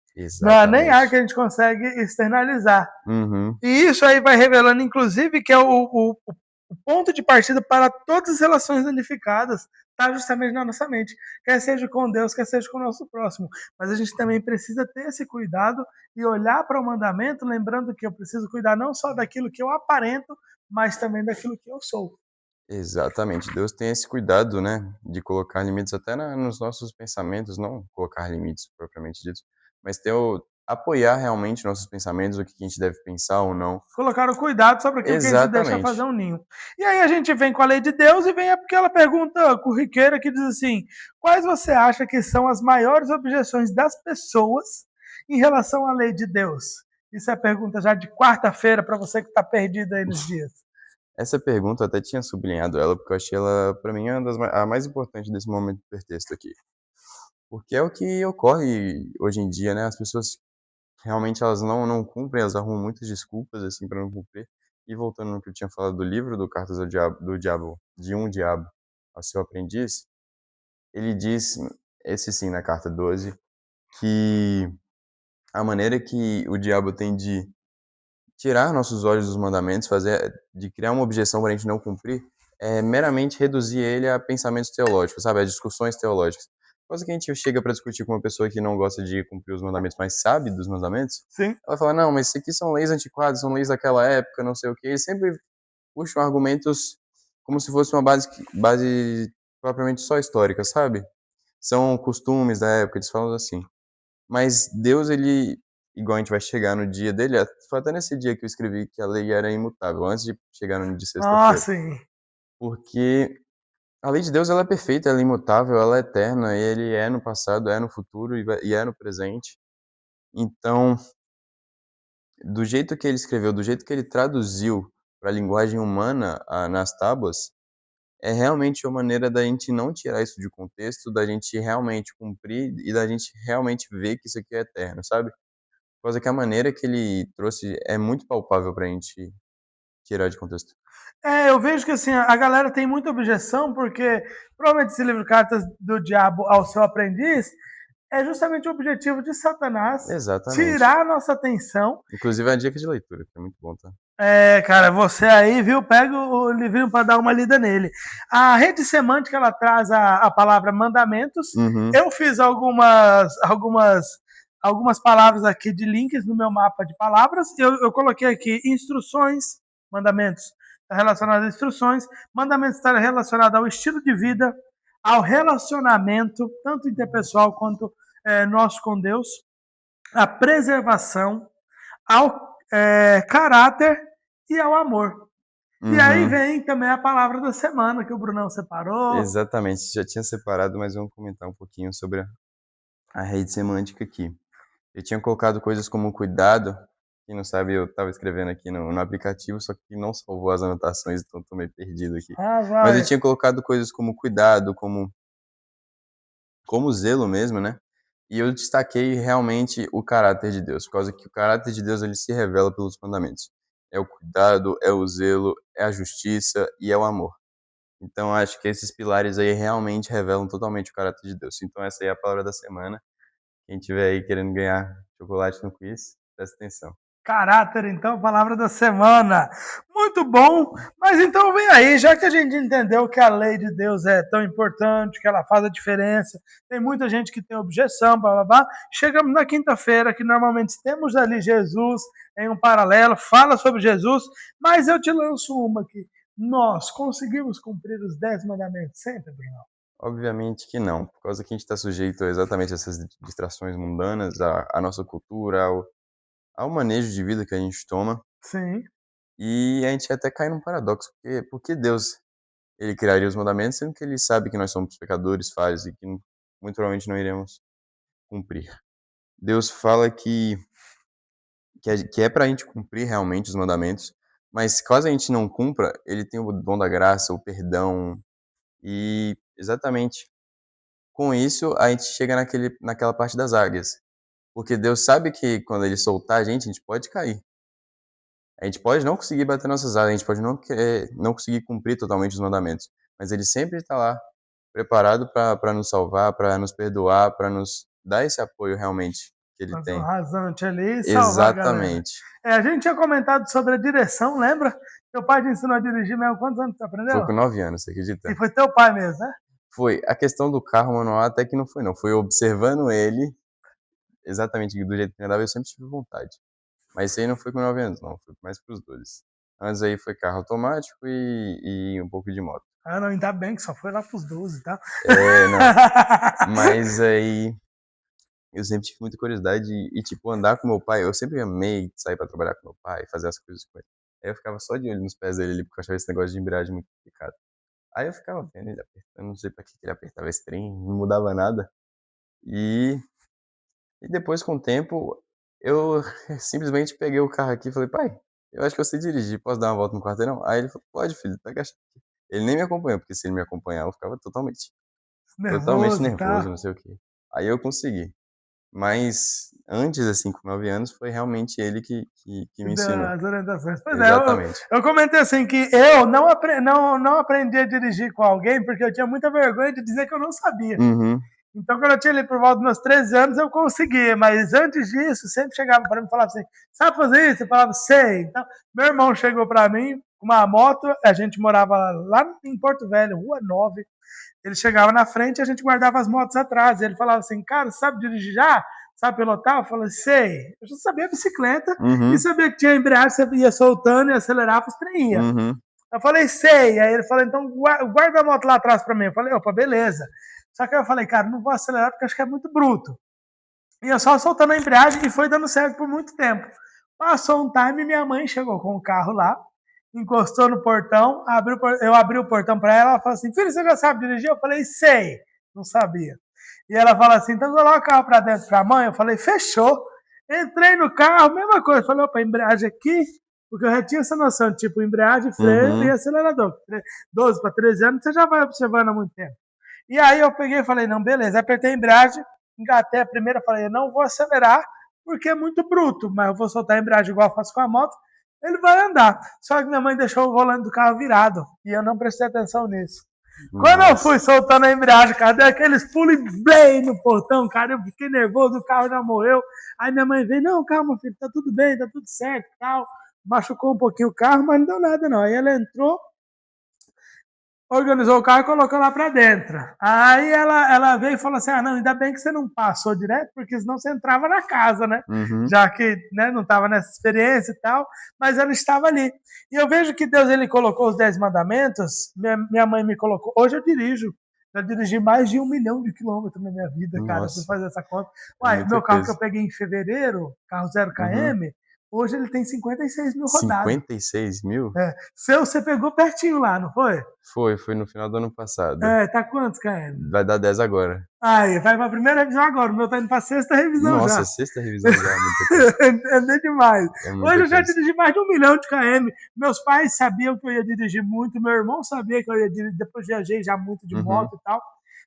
Não é nem algo que Exatamente. a gente consegue externalizar. Uhum. E isso aí vai revelando, inclusive, que é o ponto de partida para todas as relações danificadas, está justamente na nossa mente. Quer seja com Deus, quer seja com o nosso próximo. Mas a gente também precisa ter esse cuidado e olhar para o mandamento, lembrando que eu preciso cuidar não só daquilo que eu aparento, mas também daquilo que eu sou. Exatamente. Deus tem esse cuidado, né, de colocar limites até nos nossos pensamentos, não colocar limites propriamente dito, mas apoiar realmente nossos pensamentos, o que a gente deve pensar ou não. Colocaram cuidado sobre aquilo que a gente deixa fazer Exatamente. um ninho. E aí a gente vem com a lei de Deus e vem aquela pergunta corriqueira que diz assim: quais você acha que são as maiores objeções das pessoas em relação à lei de Deus? Isso é pergunta já de quarta-feira para você que está perdido aí nos dias. Essa pergunta eu até tinha sublinhado ela, porque eu achei ela, para mim, a mais importante desse momento do hipertexto aqui. Porque é o que ocorre hoje em dia, né? As pessoas realmente elas não cumprem, elas arrumam muitas desculpas, assim, para não cumprir. E voltando no que eu tinha falado do livro do Cartas do Diabo, de um Diabo ao Seu Aprendiz, ele diz, esse sim, na carta 12, que a maneira que o diabo tem de tirar nossos olhos dos mandamentos, de criar uma objeção para a gente não cumprir, é meramente reduzir ele a pensamentos teológicos, sabe, a discussões teológicas. Quase que a gente chega para discutir com uma pessoa que não gosta de cumprir os mandamentos, mas sabe dos mandamentos, Sim, ela fala, não, mas isso aqui são leis antiquadas, são leis daquela época, não sei o quê. Eles sempre puxam argumentos como se fosse uma base propriamente só histórica, sabe? São costumes da época, eles falam assim. Mas Deus, ele igual a gente vai chegar no dia dele, foi até nesse dia que eu escrevi que a lei era imutável, antes de chegar no de Ah, sexta-feira. sim. Porque a lei de Deus ela é perfeita, ela é imutável, ela é eterna, ele é no passado, é no futuro e é no presente. Então, do jeito que ele escreveu, do jeito que ele traduziu para a linguagem humana nas tábuas, é realmente uma maneira da gente não tirar isso de contexto, da gente realmente cumprir e da gente realmente ver que isso aqui é eterno, sabe? Por causa que a maneira que ele trouxe é muito palpável pra gente tirar de contexto. Eu vejo que assim, a galera tem muita objeção, porque provavelmente esse livro Cartas do Diabo ao Seu Aprendiz é justamente o objetivo de Satanás Exatamente. tirar a nossa atenção. Inclusive é a dica de leitura, que é muito bom, tá? Cara, você aí, viu, pega o livrinho para dar uma lida nele. A rede semântica, ela traz a palavra mandamentos. Uhum. Eu fiz algumas palavras aqui de links no meu mapa de palavras. Eu coloquei aqui instruções, mandamentos, está relacionado a instruções. Mandamentos está relacionado ao estilo de vida, ao relacionamento, tanto interpessoal quanto nosso com Deus, à preservação, ao caráter e ao amor. E aí Uhum. vem também a palavra da semana que o Brunão separou. Exatamente. Já tinha separado, mas vamos comentar um pouquinho sobre a rede semântica aqui. Eu tinha colocado coisas como cuidado. Quem não sabe, eu estava escrevendo aqui no aplicativo, só que não salvou as anotações, então estou meio perdido aqui. Ah, Mas eu vai. tinha colocado coisas como cuidado, como zelo mesmo, né? E eu destaquei realmente o caráter de Deus, por causa que o caráter de Deus ele se revela pelos mandamentos. É o cuidado, é o zelo, é a justiça e é o amor. Então acho que esses pilares aí realmente revelam totalmente o caráter de Deus. Então essa aí é a palavra da semana. Quem tiver aí querendo ganhar chocolate no quiz, presta atenção. Caráter, então, palavra da semana. Muito bom. Mas então vem aí, já que a gente entendeu que a lei de Deus é tão importante, que ela faz a diferença, tem muita gente que tem objeção, blá, blá, blá. Chegamos na quinta-feira, que normalmente temos ali Jesus em um paralelo, fala sobre Jesus, mas eu te lanço uma aqui. Nós conseguimos cumprir os 10 mandamentos sempre, Bruno? Obviamente que não, por causa que a gente está sujeito a exatamente essas distrações mundanas, à nossa cultura, ao manejo de vida que a gente toma. Sim. E a gente até cai num paradoxo, porque por que Deus ele criaria os mandamentos, sendo que ele sabe que nós somos pecadores, falhos e que muito provavelmente não iremos cumprir. Deus fala que é para a gente cumprir realmente os mandamentos, mas caso a gente não cumpra, ele tem o dom da graça, o perdão, e exatamente com isso a gente chega naquela parte das águias. Porque Deus sabe que quando ele soltar a gente pode cair. A gente pode não conseguir bater nossas asas, a gente pode não conseguir cumprir totalmente os mandamentos, mas ele sempre está lá, preparado para nos salvar, para nos perdoar, para nos dar esse apoio realmente que ele Fazer um tem. rasante ali e salvar a galera. Exatamente. A gente tinha comentado sobre a direção, lembra? Teu pai te ensinou a dirigir mesmo. Quantos anos tu Foi aprendeu? com 9 anos, você E acredita? foi teu pai mesmo, né? Foi. A questão do carro manual até que não foi não, foi observando ele, exatamente do jeito que ele andava, eu sempre tive vontade. Mas isso aí não foi com 9 anos não, foi mais para os 12. Antes aí foi carro automático e um pouco de moto. Ah, não, ainda bem que só foi lá pros 12, tá? É, não. Mas aí eu sempre tive muita curiosidade tipo, andar com meu pai. Eu sempre amei sair pra trabalhar com meu pai, fazer as coisas com ele. Aí eu ficava só de olho nos pés dele ali, porque eu achava esse negócio de embreagem muito complicado. Aí eu ficava vendo ele apertando, não sei pra que ele apertava esse trem, não mudava nada. E, e depois, com o tempo, eu simplesmente peguei o carro aqui e falei, pai, eu acho que eu sei dirigir, posso dar uma volta no quarteirão? Aí ele falou, pode, filho, pega a chave. Ele nem me acompanhou, porque se ele me acompanhar, eu ficava totalmente Nervoso, nervoso, tá? não sei o quê. Aí eu consegui. Mas antes, assim, com 9 anos, foi realmente ele que me ensinou. Das orientações. Pois é, Exatamente. eu comentei assim que eu não aprendi a dirigir com alguém porque eu tinha muita vergonha de dizer que eu não sabia. Uhum. Então, quando eu tinha ali por volta dos meus 13 anos, eu conseguia, mas antes disso, sempre chegava para mim e falava assim: sabe fazer isso? Eu falava, sei. Então, meu irmão chegou para mim com uma moto, a gente morava lá em Porto Velho, Rua 9. Ele chegava na frente e a gente guardava as motos atrás. E ele falava assim: cara, sabe dirigir já? Sabe pilotar? Eu falei, sei. Eu já sabia bicicleta e Uhum. sabia que tinha embreagem, você ia soltando e acelerava, os trem ia. Uhum. Eu falei, sei. Aí ele falou, então guarda a moto lá atrás para mim. Eu falei, opa, beleza. Só que eu falei, cara, não vou acelerar porque acho que é muito bruto. E eu só soltando a embreagem e foi dando certo por muito tempo. Passou um time, minha mãe chegou com o carro lá, encostou no portão, eu abri o portão para ela, ela falou assim, filho, você já sabe dirigir? Eu falei, sei, não sabia. E ela fala assim, então coloca o carro para dentro para a mãe. Eu falei, fechou. Entrei no carro, mesma coisa. Falei, opa, embreagem aqui, porque eu já tinha essa noção, tipo, embreagem, freio e Uhum. acelerador. 12 para 13 anos, você já vai observando há muito tempo. E aí eu peguei e falei, não, beleza, apertei a embreagem, engatei a primeira, falei, eu não vou acelerar, porque é muito bruto, mas eu vou soltar a embreagem igual eu faço com a moto, ele vai andar. Só que minha mãe deixou o volante do carro virado, e eu não prestei atenção nisso. Quando eu fui Nossa. soltando a embreagem, cara, deu aqueles pulos bem no portão, cara, eu fiquei nervoso, o carro já morreu. Aí minha mãe veio, não, calma, filho, tá tudo bem, tá tudo certo, tal. Machucou um pouquinho o carro, mas não deu nada não. Aí ela entrou, organizou o carro e colocou lá para dentro. Aí ela veio e falou assim: ah, não, ainda bem que você não passou direto, porque senão você entrava na casa, né? Uhum. Já que né, não estava nessa experiência e tal, mas ela estava ali. E eu vejo que Deus ele colocou os 10 mandamentos, minha mãe me colocou. Hoje eu dirijo. Já dirigi mais de 1 milhão de quilômetros na minha vida, cara. Eu fui Nossa, fazer essa conta. é Uai, muita meu carro que eu coisa. peguei em fevereiro, carro 0 Uhum. km, hoje ele tem 56 mil rodadas. 56 mil? É. Seu, você pegou pertinho lá, não foi? Foi no final do ano passado. É, tá quantos km? Vai dar 10 agora. Aí, vai pra primeira revisão agora. O meu tá indo pra sexta revisão Nossa, já. sexta revisão já, muita coisa. Andei demais. É Hoje muita eu já coisa. dirigi mais de 1 milhão de km. Meus pais sabiam que eu ia dirigir muito, meu irmão sabia que eu ia dirigir, depois viajei já muito de Uhum. moto e tal.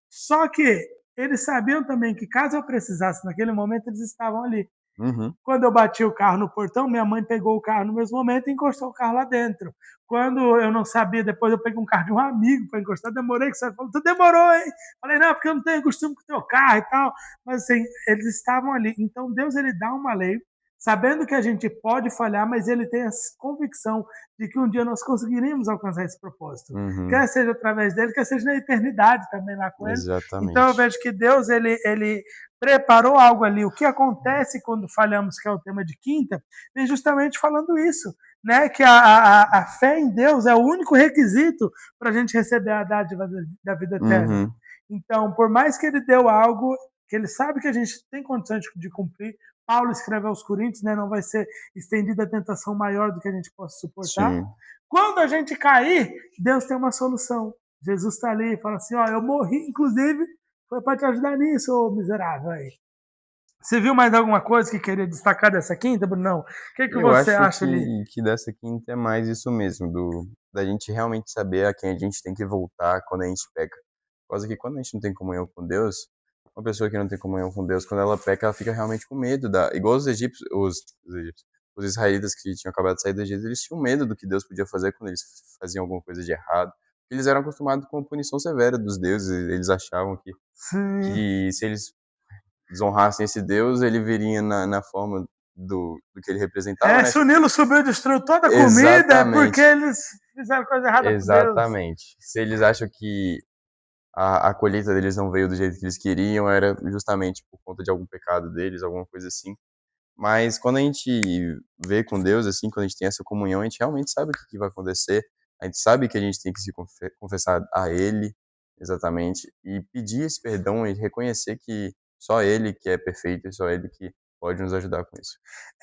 Só que eles sabiam também que caso eu precisasse naquele momento, eles estavam ali. Uhum. Quando eu bati o carro no portão, minha mãe pegou o carro no mesmo momento e encostou o carro lá dentro. Quando eu não sabia, depois eu peguei um carro de um amigo para encostar, demorei, que você falou, tu demorou, hein? Falei, não, porque eu não tenho costume com o teu carro e tal. Mas assim, eles estavam ali. Então Deus, ele dá uma lei, sabendo que a gente pode falhar, mas ele tem a convicção de que um dia nós conseguiríamos alcançar esse propósito. Uhum. Quer seja através dele, quer seja na eternidade também lá com ele. Então eu Exatamente. vejo que Deus, ele preparou algo ali. O que acontece quando falhamos, que é o tema de quinta, vem justamente falando isso, né? Que a fé em Deus é o único requisito para a gente receber a dádiva da vida eterna. Uhum. Então, por mais que ele deu algo que ele sabe que a gente tem condições de cumprir, Paulo escreve aos Coríntios, né? Não vai ser estendida a tentação maior do que a gente possa suportar. Sim. Quando a gente cair, Deus tem uma solução. Jesus está ali e fala assim: ó, eu morri, inclusive, foi para te ajudar nisso, ô miserável aí. Você viu mais alguma coisa que queria destacar dessa quinta, Brunão? O que Eu você acho acha ali? que dessa quinta é mais isso mesmo, da gente realmente saber a quem a gente tem que voltar quando a gente peca. Por causa que quando a gente não tem comunhão com Deus, uma pessoa que não tem comunhão com Deus, quando ela peca, ela fica realmente com medo igual os israelitas que tinham acabado de sair do Egito, eles tinham medo do que Deus podia fazer quando eles faziam alguma coisa de errado. Eles eram acostumados com a punição severa dos deuses, eles achavam Sim. que se eles desonrassem esse Deus, ele viria na forma do que ele representava, É, né? se o Nilo subiu e destruiu toda a comida, é porque Exatamente, eles fizeram coisa errada com Deus. exatamente. Se eles acham que a colheita deles não veio do jeito que eles queriam, era justamente por conta de algum pecado deles, alguma coisa assim. Mas quando a gente vê com Deus, assim, quando a gente tem essa comunhão, a gente realmente sabe o que vai acontecer. A gente sabe que a gente tem que se confessar a Ele, exatamente, e pedir esse perdão e reconhecer que só Ele que é perfeito e só Ele que pode nos ajudar com isso.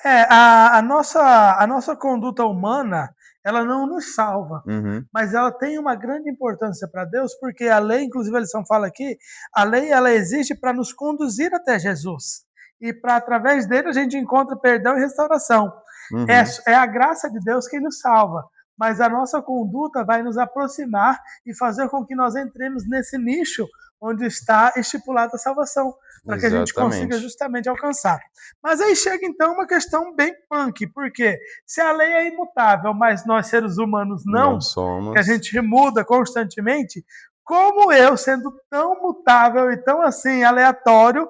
É, a nossa conduta humana, ela não nos salva, Uhum, mas ela tem uma grande importância para Deus, porque a lei, inclusive a lição fala aqui, a lei ela existe para nos conduzir até Jesus. E para através dele a gente encontra perdão e restauração. É, uhum, é a graça de Deus quem nos salva, mas a nossa conduta vai nos aproximar e fazer com que nós entremos nesse nicho onde está estipulada a salvação, para que a gente consiga exatamente. justamente alcançar. Mas aí chega então uma questão bem punk, porque se a lei é imutável, mas nós seres humanos Não não, que a somos. gente muda constantemente, como eu, sendo tão mutável e tão assim aleatório,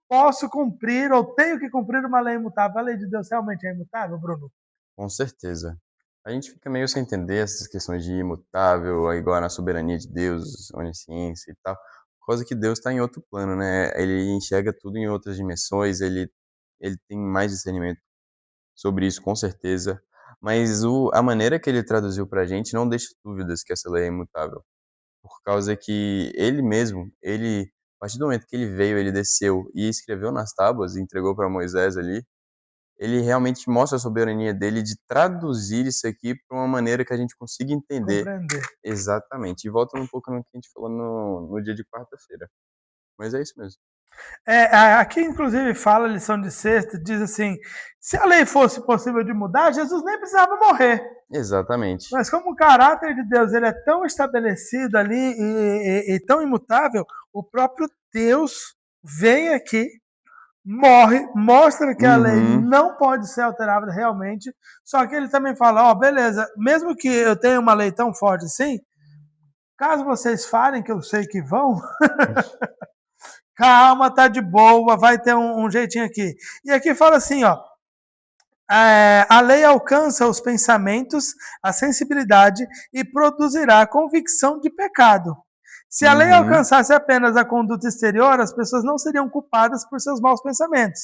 posso cumprir ou tenho que cumprir uma lei imutável? A lei de Deus realmente é imutável, Bruno? Com certeza. A gente fica meio sem entender essas questões de imutável, igual na soberania de Deus, onisciência e tal, coisa que Deus está em outro plano, né? Ele enxerga tudo em outras dimensões, ele tem mais discernimento sobre isso, com certeza. Mas a maneira que ele traduziu pra gente não deixa dúvidas que essa lei é imutável, por causa que ele mesmo, ele partir do momento que ele veio, ele desceu e escreveu nas tábuas e entregou para Moisés ali, ele realmente mostra a soberania dele de traduzir isso aqui para uma maneira que a gente consiga entender Compreender. exatamente. E volta um pouco no que a gente falou no dia de quarta-feira. Mas é isso mesmo. Aqui, inclusive, fala a lição de sexta, diz assim: se a lei fosse possível de mudar, Jesus nem precisava morrer. Exatamente. Mas como o caráter de Deus ele é tão estabelecido ali e tão imutável, o próprio Deus vem aqui, morre, mostra que a lei não pode ser alterada realmente, só que ele também fala, ó, beleza, mesmo que eu tenha uma lei tão forte assim, caso vocês falem, que eu sei que vão, calma, tá de boa, vai ter um jeitinho aqui. E aqui fala assim, ó, a lei alcança os pensamentos, a sensibilidade e produzirá convicção de pecado. Se a lei alcançasse apenas a conduta exterior, as pessoas não seriam culpadas por seus maus pensamentos.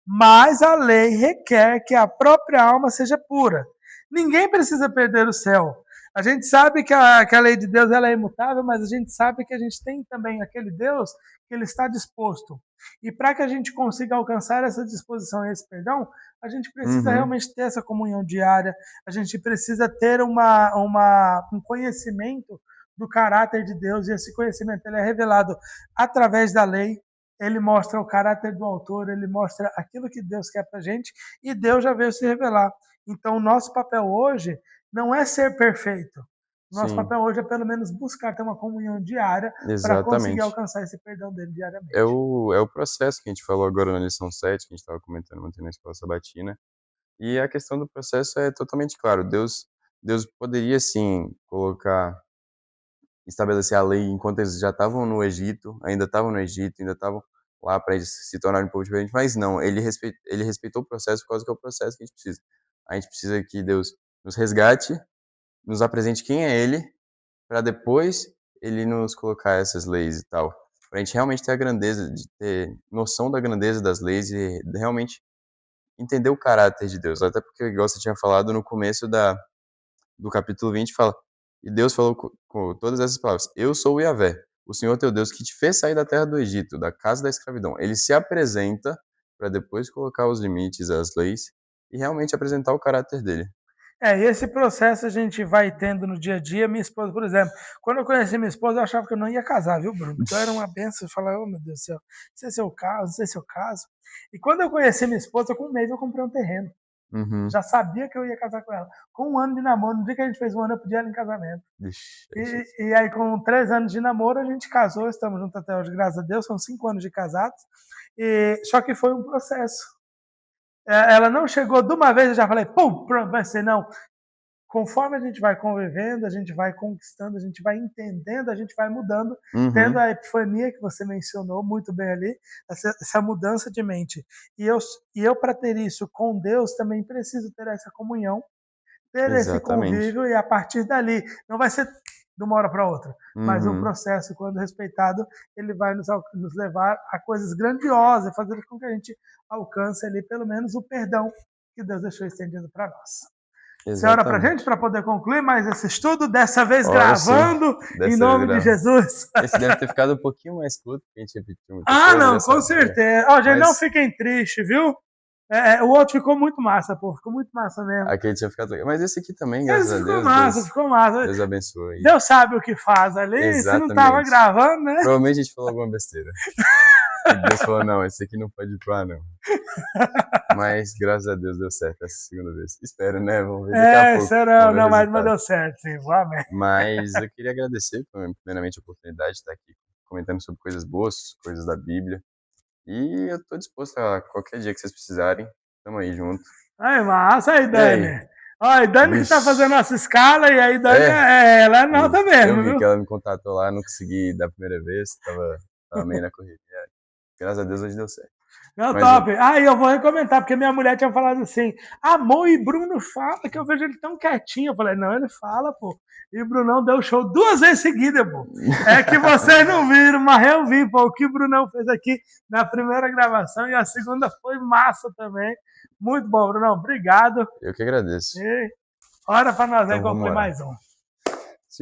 Mas a lei requer que a própria alma seja pura. Ninguém precisa perder o céu. A gente sabe que a lei de Deus ela é imutável, mas a gente sabe que a gente tem também aquele Deus que ele está disposto. E para que a gente consiga alcançar essa disposição e esse perdão, a gente precisa realmente ter essa comunhão diária, a gente precisa ter um conhecimento do caráter de Deus, e esse conhecimento ele é revelado através da lei, ele mostra o caráter do autor, ele mostra aquilo que Deus quer para a gente, e Deus já veio se revelar. Então, o nosso papel hoje não é ser perfeito. Nosso papel hoje é pelo menos buscar ter uma comunhão diária para conseguir alcançar esse perdão dele diariamente. É o processo que a gente falou agora na lição 7, que a gente estava comentando ontem na escola sabatina. E a questão do processo é totalmente claro. Deus poderia sim estabelecer a lei enquanto eles já estavam no Egito, ainda estavam lá para eles se tornarem um povo diferente, mas não, ele respeitou o processo por causa que é o processo que a gente precisa. A gente precisa que Deus nos resgate, nos apresente quem é ele, para depois ele nos colocar essas leis e tal. Para a gente realmente ter a grandeza, de ter noção da grandeza das leis e realmente entender o caráter de Deus. Até porque, igual você tinha falado no começo do capítulo 20, fala, e Deus falou com todas essas palavras, eu sou o Yahvé, o Senhor teu Deus, que te fez sair da terra do Egito, da casa da escravidão. Ele se apresenta para depois colocar os limites, as leis, e realmente apresentar o caráter dele. E esse processo a gente vai tendo no dia a dia. Minha esposa, por exemplo, quando eu conheci minha esposa, eu achava que eu não ia casar, viu, Bruno? Então era uma benção, eu falava, oh meu Deus do céu, não sei se eu caso, não sei se eu caso. E quando eu conheci minha esposa, com um mês eu comprei um terreno. Já sabia que eu ia casar com ela. Com 1 ano de namoro, no dia que a gente fez 1 ano, eu pedi ela em casamento. E aí, com 3 anos de namoro, a gente casou, estamos juntos até hoje, graças a Deus, são 5 anos de casados. Só que foi um processo. Ela não chegou de uma vez, eu já falei, pum, pronto, vai ser, não. Conforme a gente vai convivendo, a gente vai conquistando, a gente vai entendendo, a gente vai mudando, tendo a epifania que você mencionou muito bem ali, essa mudança de mente. E eu para ter isso com Deus, também preciso ter essa comunhão, ter esse convívio, e a partir dali, não vai ser de uma hora para outra, mas o processo, quando respeitado, ele vai nos levar a coisas grandiosas, fazer com que a gente alcance ali, pelo menos, o perdão que Deus deixou estendido para nós. Você ora pra gente para poder concluir mais esse estudo, dessa vez gravando, em nome de Jesus. Esse deve ter ficado um pouquinho mais curto, porque a gente repetiu muita coisa. Não, com certeza. Ó, gente, não fiquem tristes, viu? O outro ficou muito massa, pô. Ficou muito massa mesmo. Aquele tinha ficado legal. Mas esse aqui também, graças a Deus. Ficou massa. Deus abençoe. Deus sabe o que faz ali. Exatamente. Se não tava gravando, né? Provavelmente a gente falou alguma besteira. E Deus falou, não, esse aqui não pode ir pro ar, não. Mas, graças a Deus, deu certo essa segunda vez. Espero, né? Vamos ver daqui a pouco. Será, não, mas deu certo, sim. Amém. Mas eu queria agradecer, primeiramente, a oportunidade de estar aqui comentando sobre coisas boas, coisas da Bíblia. E eu tô disposto a qualquer dia que vocês precisarem. Tamo aí junto. Aí, massa aí, Dani. Olha, Dani que tá fazendo nossa escala, e aí Dani ela é nota mesmo, eu vi que ela me contatou lá, não consegui da primeira vez, tava meio na correria. Graças a Deus hoje deu certo. Não, top. Eu vou recomendar, porque minha mulher tinha falado assim, amor, e Bruno fala, que eu vejo ele tão quietinho. Eu falei, não, ele fala, pô. E o Brunão deu show 2 vezes seguidas, pô. É que vocês não viram, mas eu vi, pô, o que o Brunão fez aqui na primeira gravação, e a segunda foi massa também. Muito bom, Brunão, obrigado. Eu que agradeço. Ora pra nós aí concluir mais um.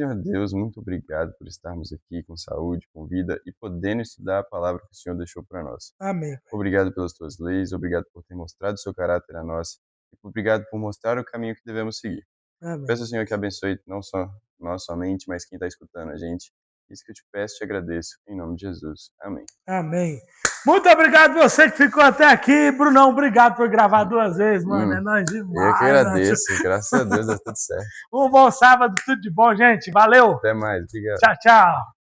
Senhor Deus, muito obrigado por estarmos aqui com saúde, com vida e podendo estudar a palavra que o Senhor deixou para nós. Amém. Obrigado pelas tuas leis, obrigado por ter mostrado o seu caráter a nós e obrigado por mostrar o caminho que devemos seguir. Amém. Peço ao Senhor que abençoe não só nós somente, mas quem está escutando a gente. Isso que eu te peço e te agradeço. Em nome de Jesus. Amém. Amém. Muito obrigado você que ficou até aqui. Brunão, obrigado por gravar 2 vezes, mano. É nóis demais. Eu que agradeço. Graças a Deus deu tudo certo. Um bom sábado, tudo de bom, gente. Valeu. Até mais. Obrigado. Tchau, tchau.